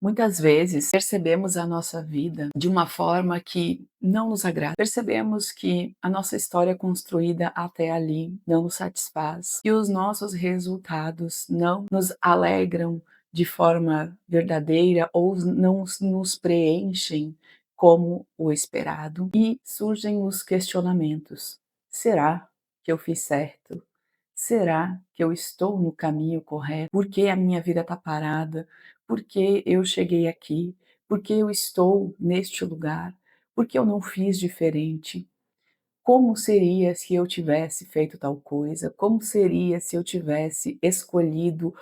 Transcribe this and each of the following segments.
Muitas vezes percebemos a nossa vida de uma forma que não nos agrada. Percebemos que a nossa história construída até ali não nos satisfaz e os nossos resultados não nos alegram de forma verdadeira ou não nos preenchem como o esperado. E surgem os questionamentos: será que eu fiz certo? Será que eu estou no caminho correto? Por que a minha vida está parada? Por que eu cheguei aqui? Por que eu estou neste lugar? Por que eu não fiz diferente? Como seria se eu tivesse feito tal coisa? Como seria se eu tivesse escolhido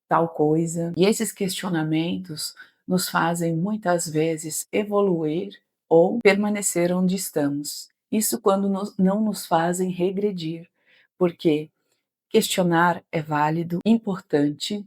tal coisa? E esses questionamentos nos fazem muitas vezes evoluir ou permanecer onde estamos. Isso quando não nos fazem regredir, porque questionar é válido, importante,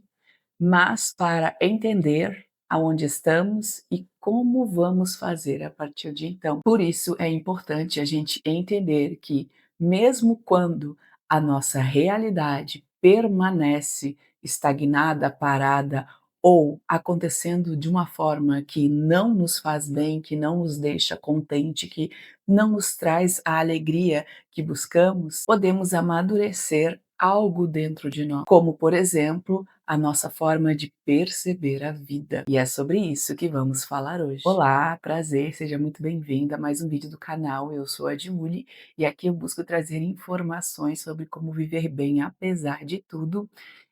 mas para entender aonde estamos e como vamos fazer a partir de então. Por isso é importante a gente entender que, mesmo quando a nossa realidade permanece estagnada, parada ou acontecendo de uma forma que não nos faz bem, que não nos deixa contente, que não nos traz a alegria que buscamos, podemos amadurecer algo dentro de nós, como por exemplo, a nossa forma de perceber a vida. E é sobre isso que vamos falar hoje. Olá, prazer, seja muito bem-vinda a mais um vídeo do canal. Eu sou a Dimuli e aqui eu busco trazer informações sobre como viver bem apesar de tudo.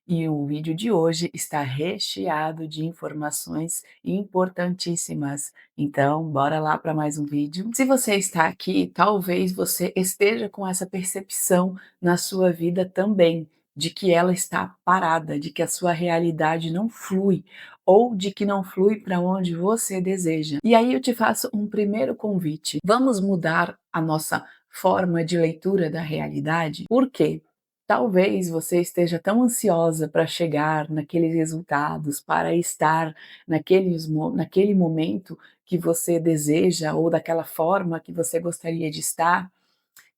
E o vídeo de hoje está recheado de informações importantíssimas. Então, bora lá para mais um vídeo. Se você está aqui, talvez você esteja com essa percepção na sua vida também, de que ela está parada, de que a sua realidade não flui, ou de que não flui para onde você deseja. E aí eu te faço um primeiro convite. Vamos mudar a nossa forma de leitura da realidade? Por quê? Talvez você esteja tão ansiosa para chegar naqueles resultados, para estar naquele momento que você deseja ou daquela forma que você gostaria de estar,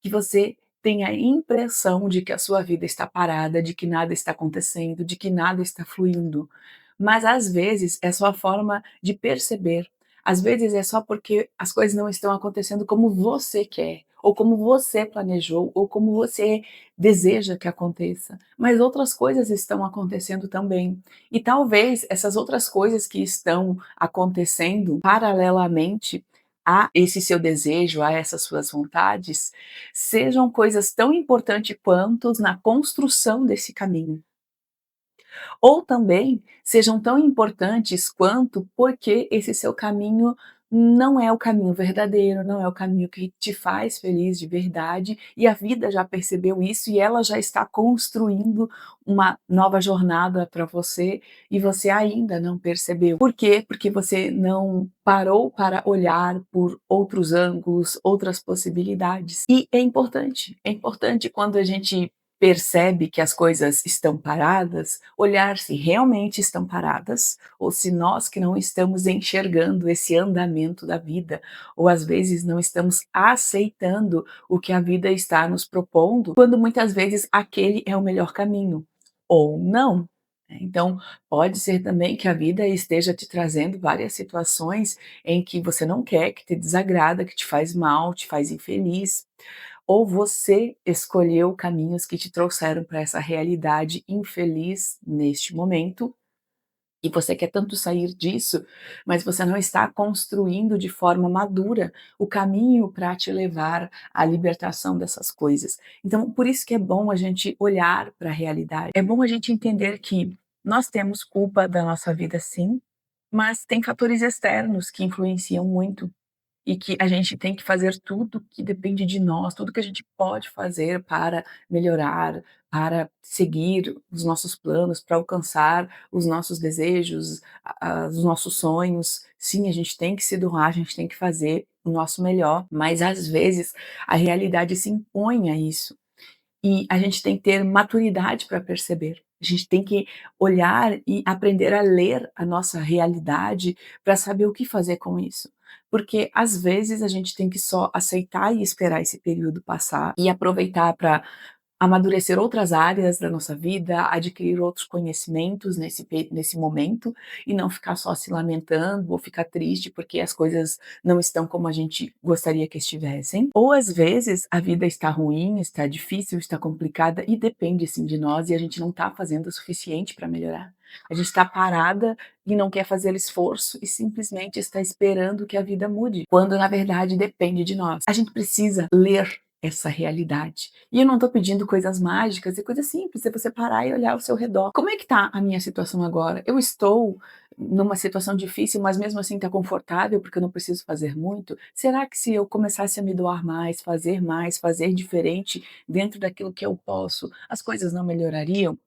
que você tem a impressão de que a sua vida está parada, de que nada está acontecendo, de que nada está fluindo. Mas às vezes é só a forma de perceber. Às vezes é só porque as coisas não estão acontecendo como você quer, ou como você planejou, ou como você deseja que aconteça. Mas outras coisas estão acontecendo também. E talvez essas outras coisas que estão acontecendo paralelamente a esse seu desejo, a essas suas vontades, sejam coisas tão importantes quanto na construção desse caminho. Ou também sejam tão importantes quanto porque esse seu caminho não é o caminho verdadeiro, não é o caminho que te faz feliz de verdade, e a vida já percebeu isso e ela já está construindo uma nova jornada para você e você ainda não percebeu. Por quê? Porque você não parou para olhar por outros ângulos, outras possibilidades. E é importante quando a gente percebe que as coisas estão paradas, olhar se realmente estão paradas ou se nós que não estamos enxergando esse andamento da vida, ou às vezes não estamos aceitando o que a vida está nos propondo, quando muitas vezes aquele é o melhor caminho, ou não. Então, pode ser também que a vida esteja te trazendo várias situações em que você não quer, que te desagrada, que te faz mal, te faz infeliz, ou você escolheu caminhos que te trouxeram para essa realidade infeliz neste momento, e você quer tanto sair disso, mas você não está construindo de forma madura o caminho para te levar à libertação dessas coisas. Então, por isso que é bom a gente olhar para a realidade. É bom a gente entender que nós temos culpa da nossa vida, sim, mas tem fatores externos que influenciam muito e que a gente tem que fazer tudo que depende de nós, tudo que a gente pode fazer para melhorar, para seguir os nossos planos, para alcançar os nossos desejos, os nossos sonhos. Sim, a gente tem que se doar, a gente tem que fazer o nosso melhor, mas às vezes a realidade se impõe a isso. E a gente tem que ter maturidade para perceber. A gente tem que olhar e aprender a ler a nossa realidade para saber o que fazer com isso. Porque às vezes a gente tem que só aceitar e esperar esse período passar e aproveitar para amadurecer outras áreas da nossa vida, adquirir outros conhecimentos nesse momento, e não ficar só se lamentando ou ficar triste porque as coisas não estão como a gente gostaria que estivessem. Ou às vezes a vida está ruim, está difícil, está complicada e depende sim de nós e a gente não está fazendo o suficiente para melhorar. A gente está parada e não quer fazer esforço e simplesmente está esperando que a vida mude, quando na verdade depende de nós. A gente precisa ler essa realidade. E eu não estou pedindo coisas mágicas, é coisa simples, é você parar e olhar ao seu redor. Como é que está a minha situação agora? Eu estou numa situação difícil, mas mesmo assim está confortável, porque eu não preciso fazer muito? Será que se eu começasse a me doar mais, fazer diferente dentro daquilo que eu posso, as coisas não melhorariam?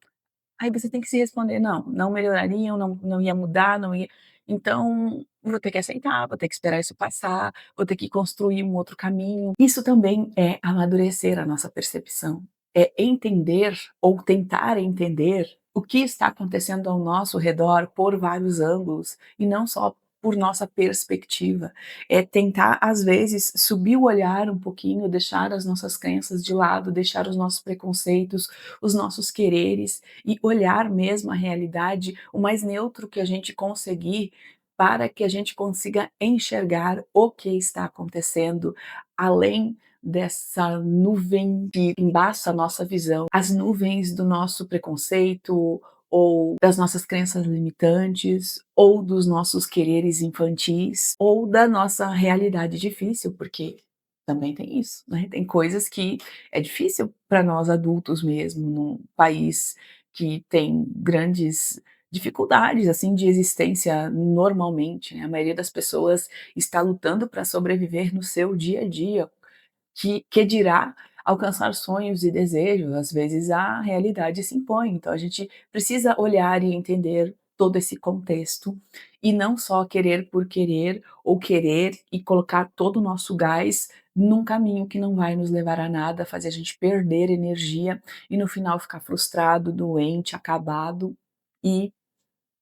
Aí você tem que se responder: "Não, não melhorariam, não ia mudar, não ia". Então, vou ter que aceitar, vou ter que esperar isso passar, vou ter que construir um outro caminho. Isso também é amadurecer a nossa percepção, é entender ou tentar entender o que está acontecendo ao nosso redor por vários ângulos e não só por nossa perspectiva. É tentar, às vezes, subir o olhar um pouquinho, deixar as nossas crenças de lado, deixar os nossos preconceitos, os nossos quereres e olhar mesmo a realidade o mais neutro que a gente conseguir, para que a gente consiga enxergar o que está acontecendo, além dessa nuvem que embaça a nossa visão, as nuvens do nosso preconceito, ou das nossas crenças limitantes, ou dos nossos quereres infantis, ou da nossa realidade difícil, porque também tem isso, né, tem coisas que é difícil para nós adultos mesmo, num país que tem grandes dificuldades, assim, de existência normalmente, né, a maioria das pessoas está lutando para sobreviver no seu dia a dia, que dirá alcançar sonhos e desejos, às vezes a realidade se impõe, então a gente precisa olhar e entender todo esse contexto, e não só querer por querer, ou querer e colocar todo o nosso gás num caminho que não vai nos levar a nada, fazer a gente perder energia e no final ficar frustrado, doente, acabado e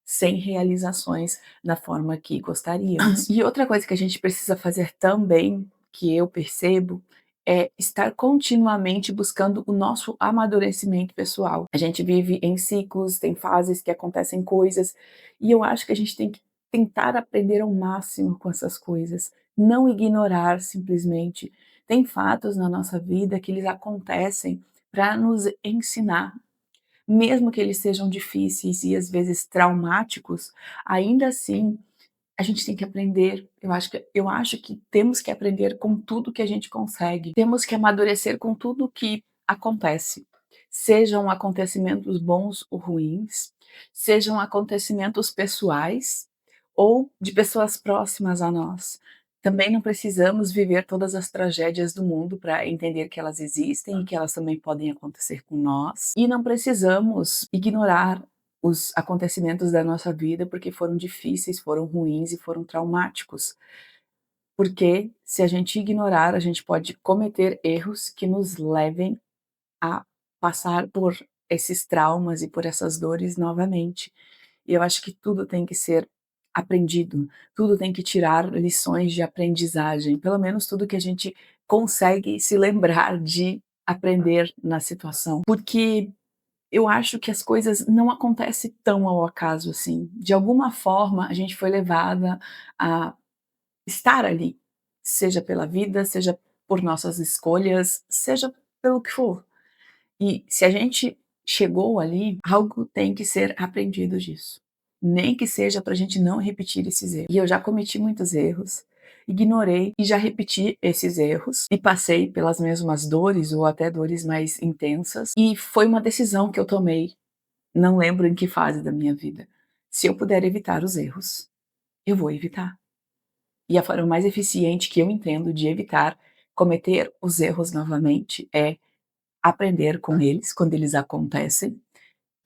sem realizações da forma que gostaríamos. E outra coisa que a gente precisa fazer também, que eu percebo, é estar continuamente buscando o nosso amadurecimento pessoal. A gente vive em ciclos, tem fases que acontecem coisas, e eu acho que a gente tem que tentar aprender ao máximo com essas coisas, não ignorar simplesmente. Tem fatos na nossa vida que eles acontecem para nos ensinar, mesmo que eles sejam difíceis e às vezes traumáticos, ainda assim a gente tem que aprender. Eu acho que temos que aprender com tudo que a gente consegue. Temos que amadurecer com tudo que acontece, sejam acontecimentos bons ou ruins, sejam acontecimentos pessoais ou de pessoas próximas a nós. Também não precisamos viver todas as tragédias do mundo para entender que elas existem e que elas também podem acontecer com nós. E não precisamos ignorar os acontecimentos da nossa vida porque foram difíceis, foram ruins e foram traumáticos. Porque se a gente ignorar, a gente pode cometer erros que nos levem a passar por esses traumas e por essas dores novamente. E eu acho que tudo tem que ser aprendido, tudo tem que tirar lições de aprendizagem, pelo menos tudo que a gente consegue se lembrar de aprender na situação. Porque eu acho que as coisas não acontecem tão ao acaso assim. De alguma forma, a gente foi levada a estar ali, seja pela vida, seja por nossas escolhas, seja pelo que for. E se a gente chegou ali, algo tem que ser aprendido disso. Nem que seja para a gente não repetir esses erros. E eu já cometi muitos erros, ignorei e já repeti esses erros e passei pelas mesmas dores ou até dores mais intensas. E foi uma decisão que eu tomei, não lembro em que fase da minha vida. Se eu puder evitar os erros, eu vou evitar. E a forma mais eficiente que eu entendo de evitar cometer os erros novamente é aprender com eles quando eles acontecem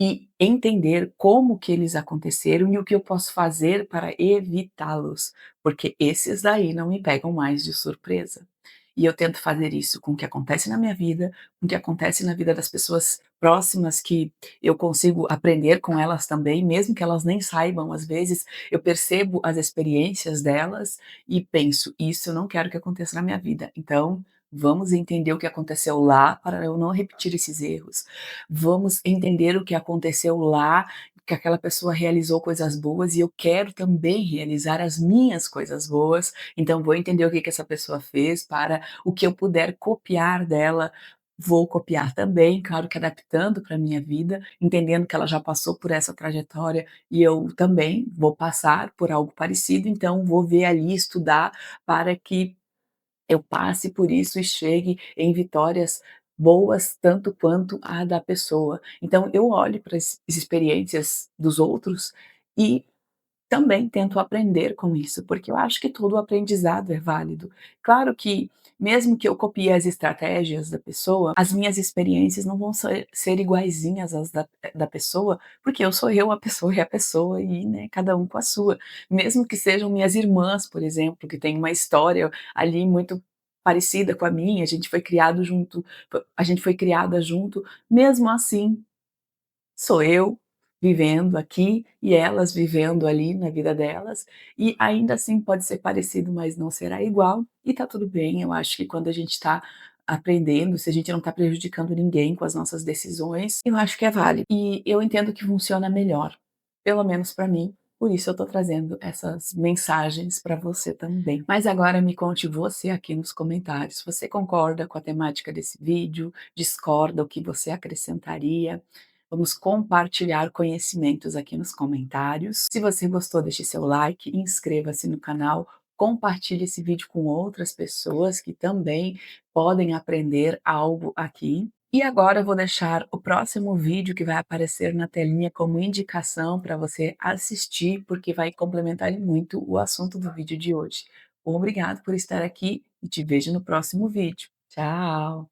e entender como que eles aconteceram e o que eu posso fazer para evitá-los, porque esses daí não me pegam mais de surpresa. E eu tento fazer isso com o que acontece na minha vida, com o que acontece na vida das pessoas próximas que eu consigo aprender com elas também, mesmo que elas nem saibam, às vezes eu percebo as experiências delas e penso: "Isso eu não quero que aconteça na minha vida, então Vamos entender o que aconteceu lá para eu não repetir esses erros. Vamos entender o que aconteceu lá, que aquela pessoa realizou coisas boas e eu quero também realizar as minhas coisas boas, então vou entender o que que essa pessoa fez para o que eu puder copiar dela, vou copiar também, claro que adaptando para a minha vida, entendendo que ela já passou por essa trajetória e eu também vou passar por algo parecido, então vou ver ali, estudar para que eu passe por isso e chegue em vitórias boas tanto quanto a da pessoa. Então eu olho para as experiências dos outros e também tento aprender com isso, porque eu acho que todo aprendizado é válido. Claro que, mesmo que eu copie as estratégias da pessoa, as minhas experiências não vão ser iguaizinhas às da pessoa, porque eu sou eu, a pessoa é a pessoa e, né, cada um com a sua. Mesmo que sejam minhas irmãs, por exemplo, que têm uma história ali muito parecida com a minha, a gente foi criada junto, mesmo assim sou eu vivendo aqui e elas vivendo ali na vida delas, e ainda assim pode ser parecido, mas não será igual, e tá tudo bem. Eu acho que quando a gente tá aprendendo, se a gente não tá prejudicando ninguém com as nossas decisões, eu acho que é válido. E eu entendo que funciona melhor, pelo menos pra mim, por isso eu tô trazendo essas mensagens pra você também. Mas agora me conte você aqui nos comentários, você concorda com a temática desse vídeo? Discorda? O que você acrescentaria? Vamos compartilhar conhecimentos aqui nos comentários. Se você gostou, deixe seu like, inscreva-se no canal, compartilhe esse vídeo com outras pessoas que também podem aprender algo aqui. E agora eu vou deixar o próximo vídeo que vai aparecer na telinha como indicação para você assistir, porque vai complementar muito o assunto do vídeo de hoje. Obrigado por estar aqui e te vejo no próximo vídeo. Tchau!